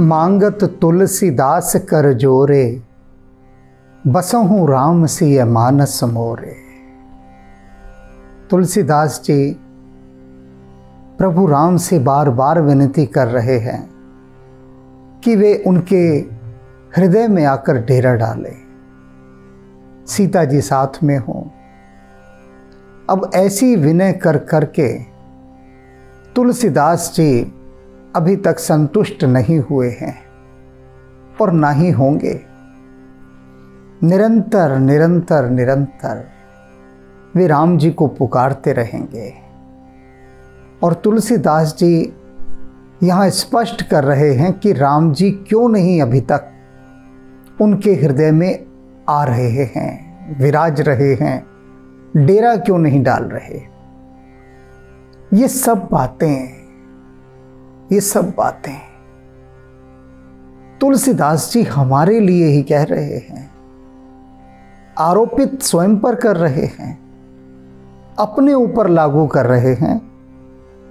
मांगत तुलसीदास कर जोरे, बसहूँ राम सिय मानस मोरे। तुलसीदास जी प्रभु राम से बार बार विनती कर रहे हैं कि वे उनके हृदय में आकर डेरा डालें, सीता जी साथ में हों। अब ऐसी विनय कर करके तुलसीदास जी अभी तक संतुष्ट नहीं हुए हैं और ना ही होंगे। निरंतर निरंतर निरंतर वे राम जी को पुकारते रहेंगे। और तुलसीदास जी यहाँ स्पष्ट कर रहे हैं कि राम जी क्यों नहीं अभी तक उनके हृदय में आ रहे हैं, विराज रहे हैं, डेरा क्यों नहीं डाल रहे। ये सब बातें तुलसीदास जी हमारे लिए ही कह रहे हैं, आरोपित स्वयं पर कर रहे हैं, अपने ऊपर लागू कर रहे हैं,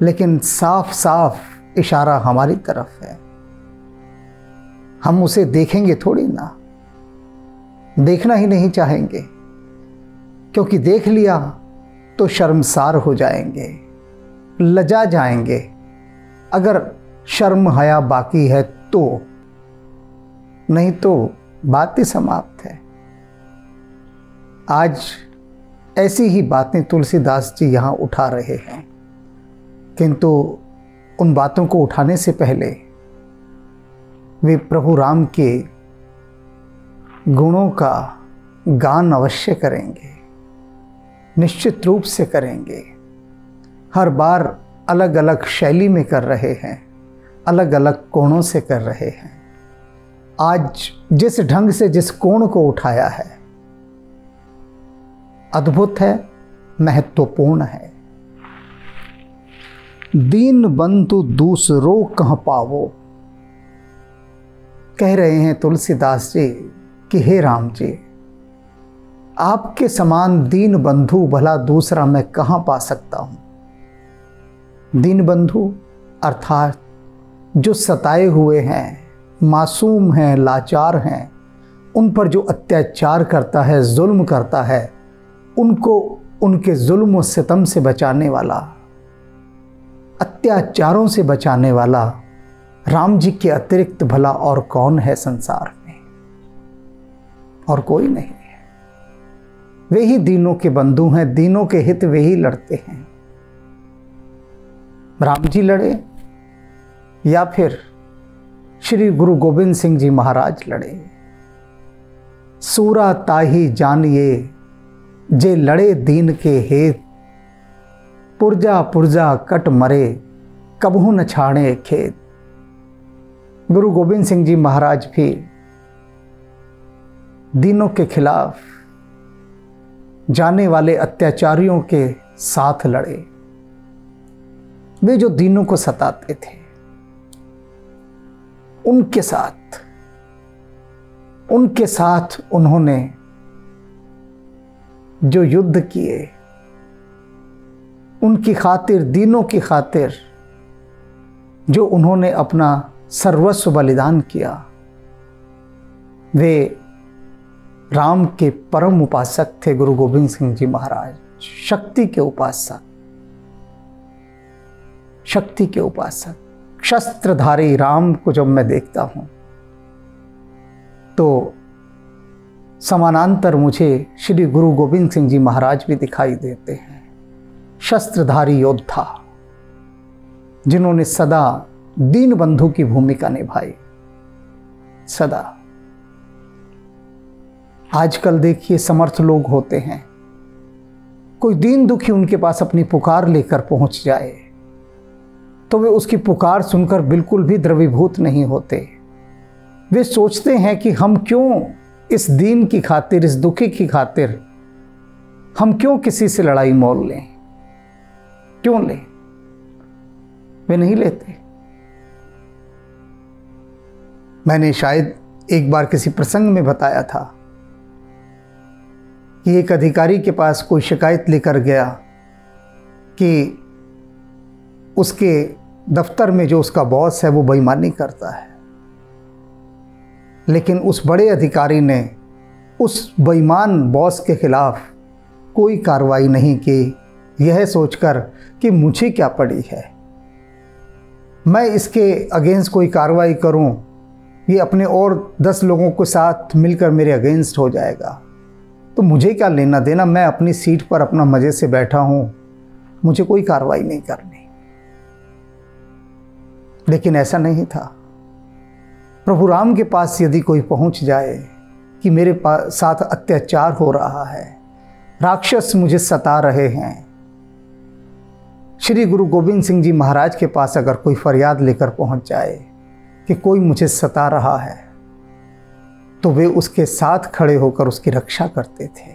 लेकिन साफ साफ इशारा हमारी तरफ है। हम उसे देखेंगे थोड़ी ना, देखना ही नहीं चाहेंगे, क्योंकि देख लिया तो शर्मसार हो जाएंगे, लजा जाएंगे। अगर शर्म हया बाकी है तो, नहीं तो बात ही समाप्त है। आज ऐसी ही बातें तुलसीदास जी यहाँ उठा रहे हैं, किंतु उन बातों को उठाने से पहले वे प्रभु राम के गुणों का गान अवश्य करेंगे, निश्चित रूप से करेंगे। हर बार अलग अलग शैली में कर रहे हैं, अलग अलग कोणों से कर रहे हैं। आज जिस ढंग से जिस कोण को उठाया है, अद्भुत है, महत्वपूर्ण है। दीन बंधु दूसरों कहाँ पावो, कह रहे हैं तुलसीदास जी कि हे राम जी, आपके समान दीन बंधु भला दूसरा मैं कहाँ पा सकता हूँ। दीन बंधु अर्थात जो सताए हुए हैं, मासूम हैं, लाचार हैं, उन पर जो अत्याचार करता है, जुल्म करता है, उनको उनके जुल्म और सितम से बचाने वाला, अत्याचारों से बचाने वाला राम जी के अतिरिक्त भला और कौन है संसार में। और कोई नहीं है। वे ही दीनों के बंधु हैं, दीनों के हित वे ही लड़ते हैं। राम जी लड़े या फिर श्री गुरु गोविंद सिंह जी महाराज लड़े। सूरा ताही जानिए जे लड़े दीन के हेत, पुरजा पुरजा कट मरे कबहू न छाड़े खेत। गुरु गोविंद सिंह जी महाराज भी दीनों के खिलाफ जाने वाले अत्याचारियों के साथ लड़े। वे जो दीनों को सताते थे, उनके साथ उन्होंने जो युद्ध किए, उनकी खातिर, दीनों की खातिर जो उन्होंने अपना सर्वस्व बलिदान किया, वे राम के परम उपासक थे। गुरु गोविंद सिंह जी महाराज शक्ति के उपासक, शक्ति के उपासक, शस्त्रधारी राम को जब मैं देखता हूं तो समानांतर मुझे श्री गुरु गोविंद सिंह जी महाराज भी दिखाई देते हैं। शस्त्रधारी योद्धा जिन्होंने सदा दीन बंधु की भूमिका निभाई, सदा। आजकल देखिए समर्थ लोग होते हैं, कोई दीन दुखी उनके पास अपनी पुकार लेकर पहुंच जाए तो वे उसकी पुकार सुनकर बिल्कुल भी द्रवीभूत नहीं होते। वे सोचते हैं कि हम क्यों इस दीन की खातिर, इस दुखी की खातिर हम क्यों किसी से लड़ाई मोल लें, क्यों लें। वे नहीं लेते। मैंने शायद एक बार किसी प्रसंग में बताया था कि एक अधिकारी के पास कोई शिकायत लेकर गया कि उसके दफ्तर में जो उसका बॉस है वो बेईमानी करता है। लेकिन उस बड़े अधिकारी ने उस बेईमान बॉस के खिलाफ कोई कार्रवाई नहीं की, यह सोचकर कि मुझे क्या पड़ी है, मैं इसके अगेंस्ट कोई कार्रवाई करूं, ये अपने और 10 लोगों के साथ मिलकर मेरे अगेंस्ट हो जाएगा, तो मुझे क्या लेना देना, मैं अपनी सीट पर अपना मज़े से बैठा हूं, मुझे कोई कार्रवाई नहीं करनी। लेकिन ऐसा नहीं था। प्रभु राम के पास यदि कोई पहुंच जाए कि मेरे साथ अत्याचार हो रहा है, राक्षस मुझे सता रहे हैं, श्री गुरु गोविंद सिंह जी महाराज के पास अगर कोई फरियाद लेकर पहुंच जाए कि कोई मुझे सता रहा है, तो वे उसके साथ खड़े होकर उसकी रक्षा करते थे।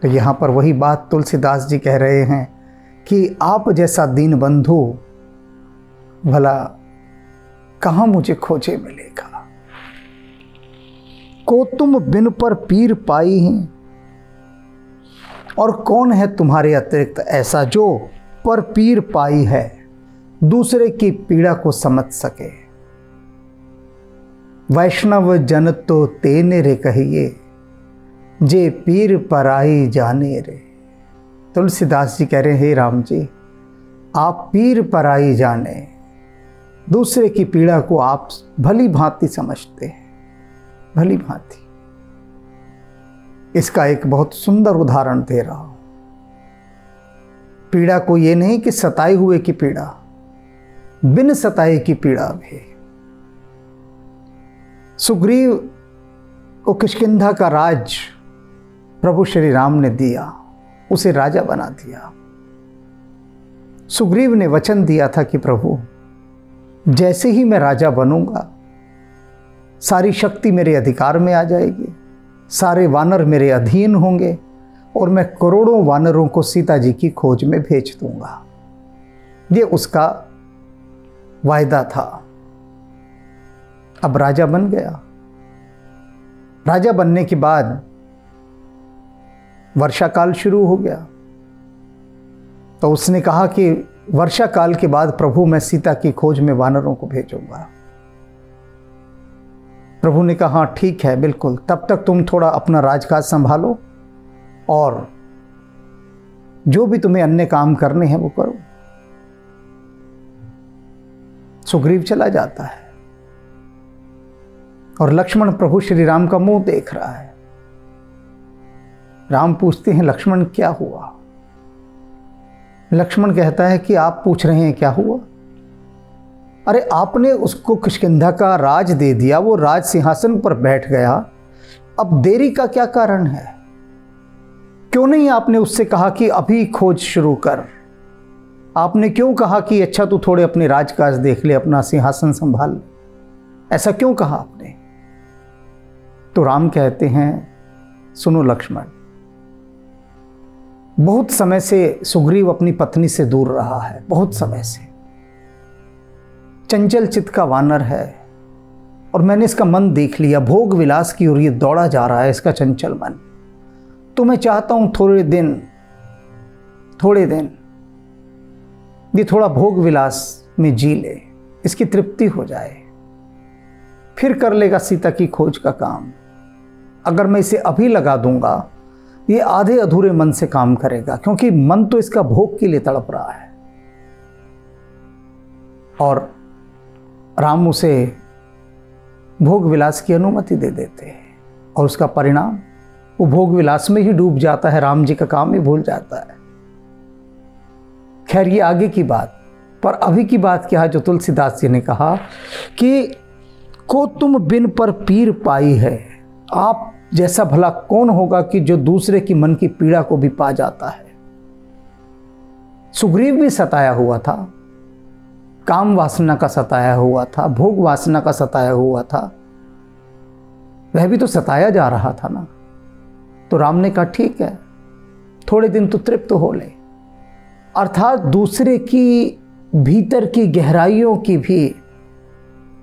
तो यहाँ पर वही बात तुलसीदास जी कह रहे हैं कि आप जैसा दीन बंधु भला कहाँ मुझे खोजे मिलेगा। को तुम बिन पर पीर पाई हैं, और कौन है तुम्हारे अतिरिक्त ऐसा जो पर पीर पाई है, दूसरे की पीड़ा को समझ सके। वैष्णव जन तो तेने रे कहिए, जे पीर पराई जाने रे। तुलसीदास जी कह रहे हैं, हे राम जी, आप पीर पराई जाने, दूसरे की पीड़ा को आप भली भांति समझते हैं, भली भांति। इसका एक बहुत सुंदर उदाहरण दे रहा हूं। पीड़ा को ये नहीं कि सताए हुए की पीड़ा, बिन सताए की पीड़ा भी। सुग्रीव को किष्किंधा का राज प्रभु श्री राम ने दिया, उसे राजा बना दिया। सुग्रीव ने वचन दिया था कि प्रभु, जैसे ही मैं राजा बनूंगा, सारी शक्ति मेरे अधिकार में आ जाएगी, सारे वानर मेरे अधीन होंगे और मैं करोड़ों वानरों को सीता जी की खोज में भेज दूंगा। ये उसका वायदा था। अब राजा बन गया। राजा बनने के बाद वर्षा काल शुरू हो गया, तो उसने कहा कि वर्षा काल के बाद प्रभु मैं सीता की खोज में वानरों को भेजूंगा। प्रभु ने कहा ठीक है, बिल्कुल, तब तक तुम थोड़ा अपना राजकाज संभालो और जो भी तुम्हें अन्य काम करने हैं वो करो। सुग्रीव चला जाता है और लक्ष्मण प्रभु श्री राम का मुंह देख रहा है। राम पूछते हैं, लक्ष्मण क्या हुआ? लक्ष्मण कहता है कि आप पूछ रहे हैं क्या हुआ? अरे आपने उसको किष्किंधा का राज दे दिया, वो राज सिंहासन पर बैठ गया, अब देरी का क्या कारण है? क्यों नहीं आपने उससे कहा कि अभी खोज शुरू कर? आपने क्यों कहा कि अच्छा तू थोड़े अपने राजकाज देख ले, अपना सिंहासन संभाल ले? ऐसा क्यों कहा आपने? तो राम कहते हैं, सुनो लक्ष्मण, बहुत समय से सुग्रीव अपनी पत्नी से दूर रहा है, बहुत समय से। चंचल चित्त का वानर है और मैंने इसका मन देख लिया, भोग विलास की ओर ये दौड़ा जा रहा है, इसका चंचल मन। तो मैं चाहता हूं थोड़े दिन ये थोड़ा भोग विलास में जी ले, इसकी तृप्ति हो जाए, फिर कर लेगा सीता की खोज का काम। अगर मैं इसे अभी लगा दूंगा, ये आधे अधूरे मन से काम करेगा, क्योंकि मन तो इसका भोग के लिए तड़प रहा है। और राम उसे भोग विलास की अनुमति दे देते हैं और उसका परिणाम वो भोग विलास में ही डूब जाता है, राम जी का काम ही भूल जाता है। खैर ये आगे की बात, पर अभी की बात क्या है जो तुलसीदास जी ने कहा कि को तुम बिन पर पीर पाई है। आप जैसा भला कौन होगा कि जो दूसरे की मन की पीड़ा को भी पा जाता है। सुग्रीव भी सताया हुआ था, काम वासना का सताया हुआ था, भोग वासना का सताया हुआ था, वह भी तो सताया जा रहा था ना। तो राम ने कहा ठीक है, थोड़े दिन तो तृप्त हो ले। अर्थात दूसरे की भीतर की गहराइयों की भी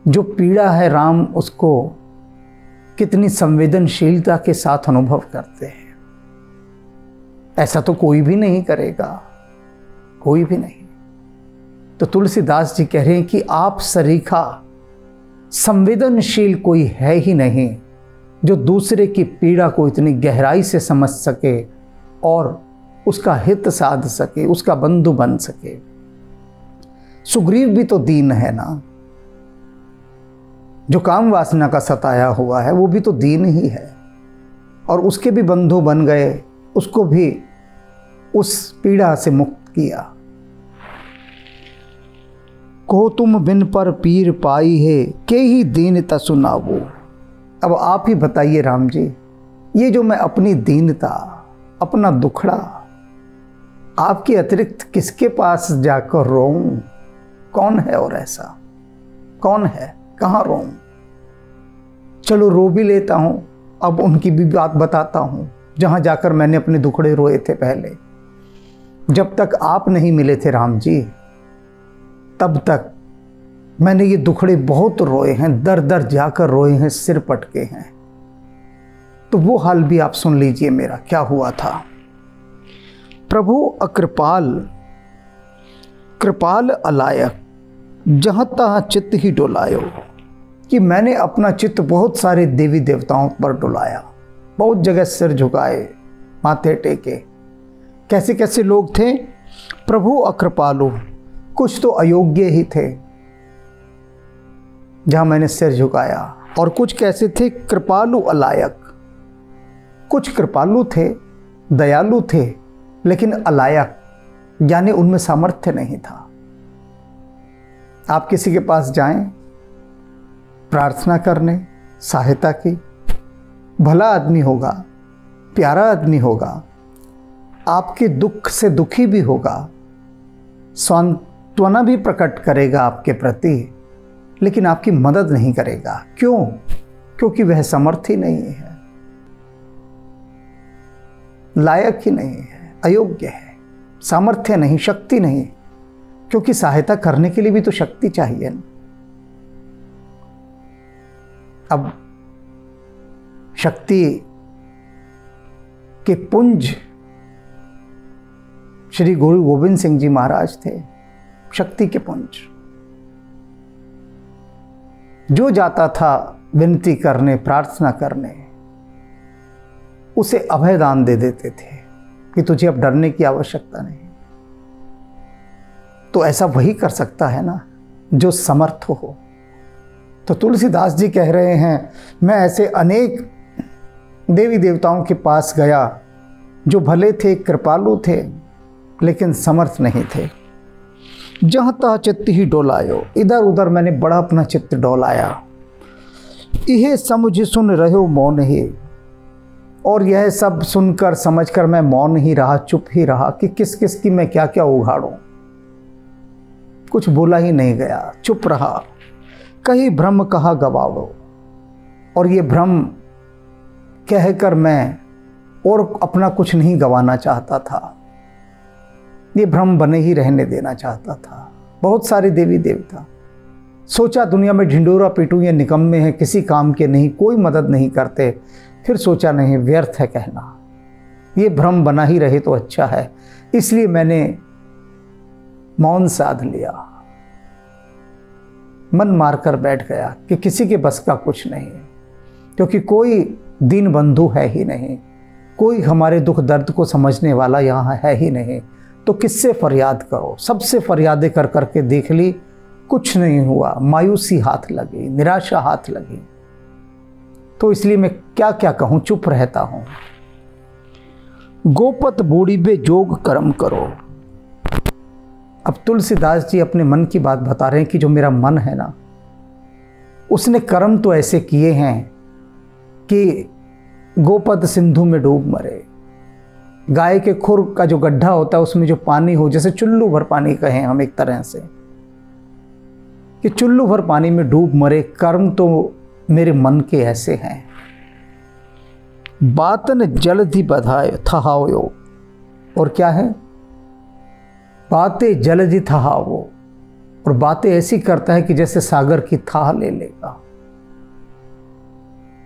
जो पीड़ा है, राम उसको कितनी संवेदनशीलता के साथ अनुभव करते हैं। ऐसा तो कोई भी नहीं करेगा, कोई भी नहीं। तो तुलसीदास जी कह रहे हैं कि आप सरीखा संवेदनशील कोई है ही नहीं जो दूसरे की पीड़ा को इतनी गहराई से समझ सके और उसका हित साध सके, उसका बंधु बन सके। सुग्रीव भी तो दीन है ना, जो काम वासना का सताया हुआ है वो भी तो दीन ही है, और उसके भी बंधु बन गए, उसको भी उस पीड़ा से मुक्त किया। को तुम बिन पर पीर पाई है, के ही दीनता सुनावो। अब आप ही बताइए राम जी, ये जो मैं अपनी दीनता, अपना दुखड़ा आपके अतिरिक्त किसके पास जाकर रोऊं? कौन है और ऐसा कौन है? कहाँ रोऊं? चलो रो भी लेता हूं, अब उनकी भी बात बताता हूं जहां जाकर मैंने अपने दुखड़े रोए थे पहले। जब तक आप नहीं मिले थे राम जी, तब तक मैंने ये दुखड़े बहुत रोए हैं, दर दर जाकर रोए हैं, सिर पटके हैं। तो वो हाल भी आप सुन लीजिए मेरा, क्या हुआ था। प्रभु अकृपाल कृपाल अलायक, जहां तहां चित्त ही डोलायो, कि मैंने अपना चित्त बहुत सारे देवी देवताओं पर डुलाया, बहुत जगह सिर झुकाए, माथे टेके। कैसे कैसे लोग थे? प्रभु अकृपालु, कुछ तो अयोग्य ही थे जहां मैंने सिर झुकाया, और कुछ कैसे थे? कृपालु अलायक, कुछ कृपालु थे, दयालु थे, लेकिन अलायक यानी उनमें सामर्थ्य नहीं था। आप किसी के पास जाएं प्रार्थना करने, सहायता की, भला आदमी होगा, प्यारा आदमी होगा, आपके दुख से दुखी भी होगा, सांत्वना भी प्रकट करेगा आपके प्रति, लेकिन आपकी मदद नहीं करेगा। क्यों? क्योंकि वह समर्थ ही नहीं है, लायक ही नहीं है, अयोग्य है, सामर्थ्य नहीं, शक्ति नहीं, क्योंकि सहायता करने के लिए भी तो शक्ति चाहिए ना। अब शक्ति के पुंज श्री गुरु गोविंद सिंह जी महाराज थे, शक्ति के पुंज। जो जाता था विनती करने, प्रार्थना करने, उसे अभय दान दे देते थे कि तुझे अब डरने की आवश्यकता नहीं। तो ऐसा वही कर सकता है ना जो समर्थ हो। तो तुलसीदास जी कह रहे हैं, मैं ऐसे अनेक देवी देवताओं के पास गया जो भले थे, कृपालु थे, लेकिन समर्थ नहीं थे। जहाँ तहाँ चित्त ही डोलायो, इधर उधर मैंने बड़ा अपना चित्त डोलाया। यह समझ सुन रहो मौन ही, और यह सब सुनकर समझकर मैं मौन ही रहा, चुप ही रहा कि किस किस की मैं क्या क्या उघाड़ूं। कुछ बोला ही नहीं गया, चुप रहा। कहीं भ्रम कहा गवाओ, और ये भ्रम कहकर मैं और अपना कुछ नहीं गवाना चाहता था, ये भ्रम बने ही रहने देना चाहता था। बहुत सारे देवी देवता, सोचा दुनिया में ढिंडोरा पीटूं, ये निकम्मे हैं, किसी काम के नहीं, कोई मदद नहीं करते। फिर सोचा नहीं, व्यर्थ है कहना, ये भ्रम बना ही रहे तो अच्छा है। इसलिए मैंने मौन साध लिया, मन मारकर बैठ गया कि किसी के बस का कुछ नहीं, क्योंकि कोई दीन बंधु है ही नहीं, कोई हमारे दुख दर्द को समझने वाला यहाँ है ही नहीं। तो किससे फरियाद करो? सबसे फरियादें कर करके देख ली, कुछ नहीं हुआ, मायूसी हाथ लगी, निराशा हाथ लगी। तो इसलिए मैं क्या क्या कहूं, चुप रहता हूं। गोपत बूढ़ी बे जोग कर्म करो। अब तुलसीदास जी अपने मन की बात बता रहे हैं कि जो मेरा मन है ना, उसने कर्म तो ऐसे किए हैं कि गोपद सिंधु में डूब मरे। गाय के खुर का जो गड्ढा होता है उसमें जो पानी हो, जैसे चुल्लू भर पानी कहें हम एक तरह से, कि चुल्लू भर पानी में डूब मरे। कर्म तो मेरे मन के ऐसे हैं। बातन जल्दी बधाए थहाओ, और क्या है? बातें जल्दी थहाओ, और बातें ऐसी करता है कि जैसे सागर की थाह ले लेगा।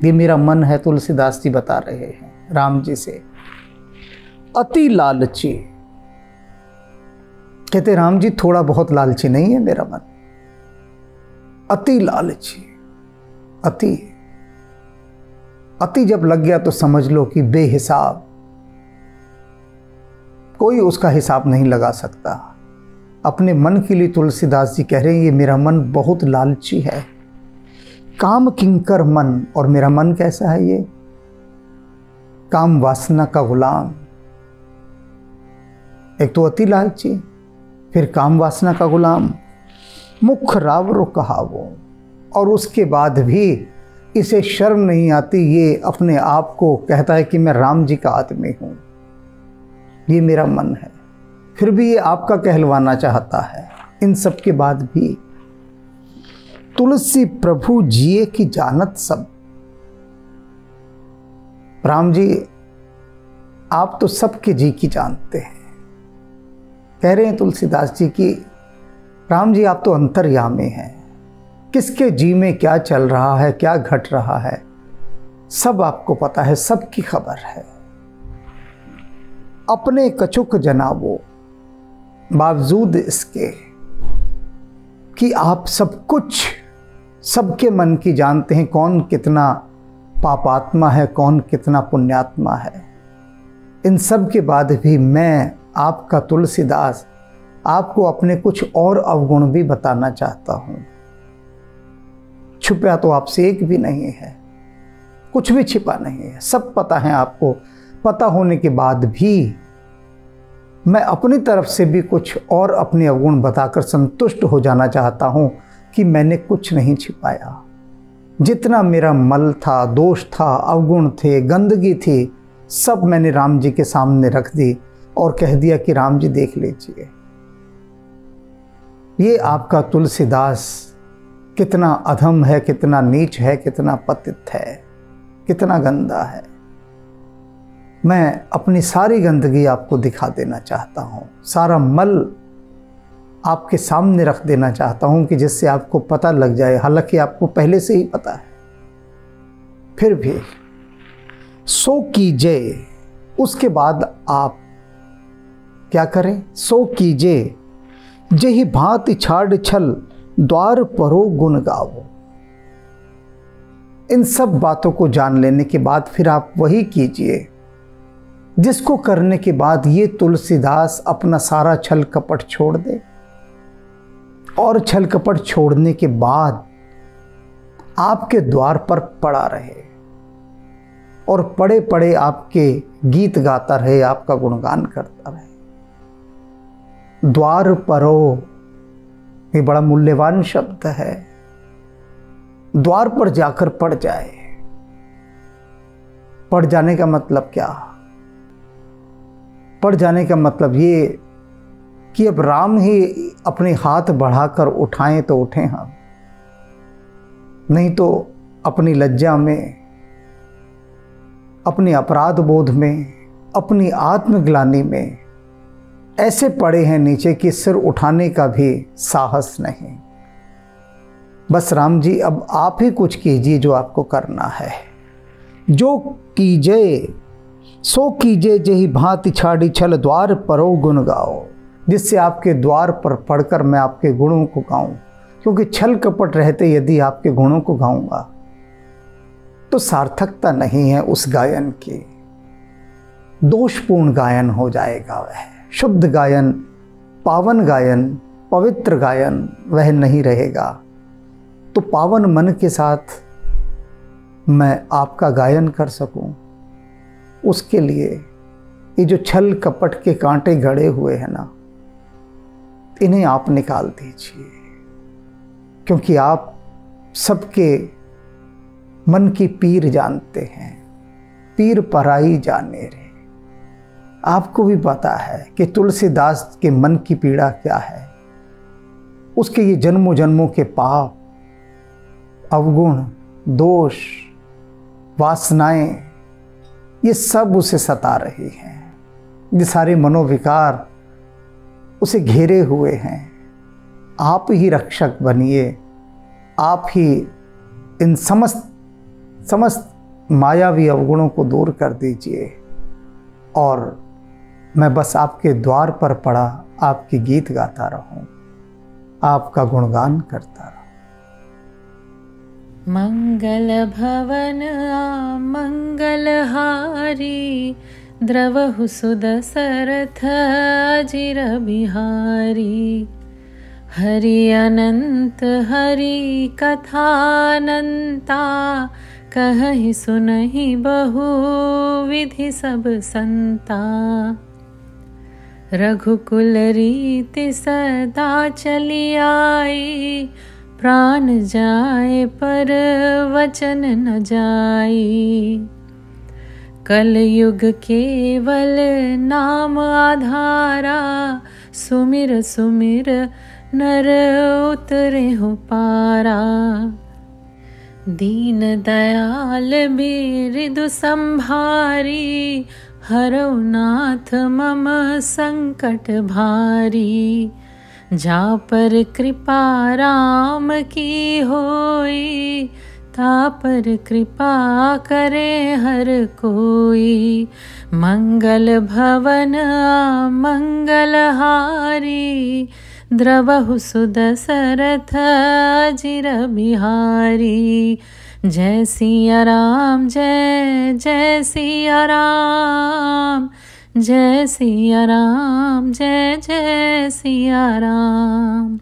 ये मेरा मन है, तुलसीदास जी बता रहे हैं राम जी से। अति लालची, कहते राम जी थोड़ा बहुत लालची नहीं है मेरा मन, अति लालची। अति। अति जब लग गया तो समझ लो कि बेहिसाब, कोई उसका हिसाब नहीं लगा सकता। अपने मन के लिए तुलसीदास जी कह रहे हैं, ये मेरा मन बहुत लालची है, काम किंकर मन। और मेरा मन कैसा है? ये काम वासना का गुलाम। एक तो अति लालची, फिर काम वासना का गुलाम, मुख रावरो कहावो। और उसके बाद भी इसे शर्म नहीं आती, ये अपने आप को कहता है कि मैं राम जी का आदमी हूं। ये मेरा मन है, फिर भी ये आपका कहलवाना चाहता है। इन सब के बाद भी तुलसी प्रभु जिए की जानत सब। राम जी आप तो सबके जी की जानते हैं। कह रहे हैं तुलसीदास जी की राम जी आप तो अंतर्यामी हैं, किसके जी में क्या चल रहा है, क्या घट रहा है, सब आपको पता है, सबकी खबर है। अपने कछुक जनाबो, बावजूद इसके कि आप सब कुछ सबके मन की जानते हैं, कौन कितना पापात्मा है, कौन कितना पुण्यात्मा है। इन सब के बाद भी मैं आपका तुलसीदास आपको अपने कुछ और अवगुण भी बताना चाहता हूं। छुपा तो आपसे एक भी नहीं है, कुछ भी छिपा नहीं है, सब पता है आपको। पता होने के बाद भी मैं अपनी तरफ से भी कुछ और अपने अवगुण बताकर संतुष्ट हो जाना चाहता हूं कि मैंने कुछ नहीं छिपाया। जितना मेरा मल था, दोष था, अवगुण थे, गंदगी थी, सब मैंने राम जी के सामने रख दी और कह दिया कि राम जी देख लीजिए। ये आपका तुलसीदास कितना अधम है, कितना नीच है, कितना पतित है, कितना गंदा है। मैं अपनी सारी गंदगी आपको दिखा देना चाहता हूँ, सारा मल आपके सामने रख देना चाहता हूँ कि जिससे आपको पता लग जाए, हालांकि आपको पहले से ही पता है। फिर भी सो कीजिए, उसके बाद आप क्या करें? सो कीजिए जेहि भांति छाड़ छल द्वार परो गुण गावो। इन सब बातों को जान लेने के बाद फिर आप वही कीजिए जिसको करने के बाद ये तुलसीदास अपना सारा छल कपट छोड़ दे। और छल कपट छोड़ने के बाद आपके द्वार पर पड़ा रहे और पड़े पड़े आपके गीत गाता रहे, आपका गुणगान करता रहे। द्वार परो, ये बड़ा मूल्यवान शब्द है। द्वार पर जाकर पड़ जाए। पड़ जाने का मतलब क्या? पड़ जाने का मतलब ये कि अब राम ही अपने हाथ बढ़ाकर उठाएं तो उठें हम, नहीं तो अपनी लज्जा में, अपने अपराध बोध में, अपनी आत्मग्लानि में ऐसे पड़े हैं नीचे कि सिर उठाने का भी साहस नहीं। बस राम जी अब आप ही कुछ कीजिए जो आपको करना है। जो कीजिए सो कीजिए जेहि भांति छाड़ी छल द्वार परो गुण गाओ, जिससे आपके द्वार पर पढ़कर मैं आपके गुणों को गाऊं। क्योंकि छल कपट रहते यदि आपके गुणों को गाऊंगा तो सार्थकता नहीं है उस गायन की, दोषपूर्ण गायन हो जाएगा। वह शुद्ध गायन, पावन गायन, पवित्र गायन वह नहीं रहेगा। तो पावन मन के साथ मैं आपका गायन कर सकूं, उसके लिए ये जो छल कपट के कांटे गड़े हुए हैं ना, इन्हें आप निकाल दीजिए। क्योंकि आप सबके मन की पीर जानते हैं, पीर पराई जाने रे। आपको भी पता है कि तुलसीदास के मन की पीड़ा क्या है। उसके ये जन्मों जन्मों के पाप, अवगुण, दोष, वासनाएं, ये सब उसे सता रही हैं। ये सारे मनोविकार उसे घेरे हुए हैं। आप ही रक्षक बनिए, आप ही इन समस्त मायावी अवगुणों को दूर कर दीजिए और मैं बस आपके द्वार पर पड़ा आपके गीत गाता रहूं, आपका गुणगान करता रहूं। मंगल भवन मंगलहारी, द्रवहु सुदशरथ अजिर बिहारी। हरि अनंत हरि कथानंता, कहहि सुनहि बहु विधि सब संता। रघुकुल रीति सदा चली आई, प्राण जाए पर वचन न जाई। कलयुग केवल नाम आधारा, सुमिर सुमिर नर उतरे हो पारा। दीन दयाल बिरदु संभारी, हरौ नाथ मम संकट भारी। जा पर कृपा राम की होई, ता पर कृपा करे हर कोई। मंगल भवन मंगलहारी, द्रवहु सुदशरथ अजिर बिहारी। जय सिया राम जय जय सिया राम, जय सिया राम जय जय सिया राम।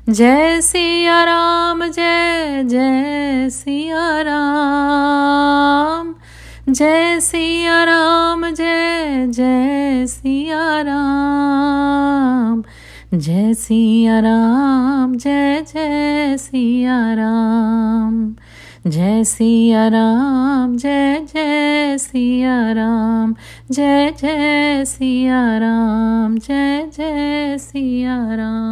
जय सिया राम जय जय सिया राम, जय सिया राम जय जय सिया राम। जय सिया राम जय जय सिया राम, जय सिया राम जय जय सिया राम। जय जय सिया राम जय जय सिया राम।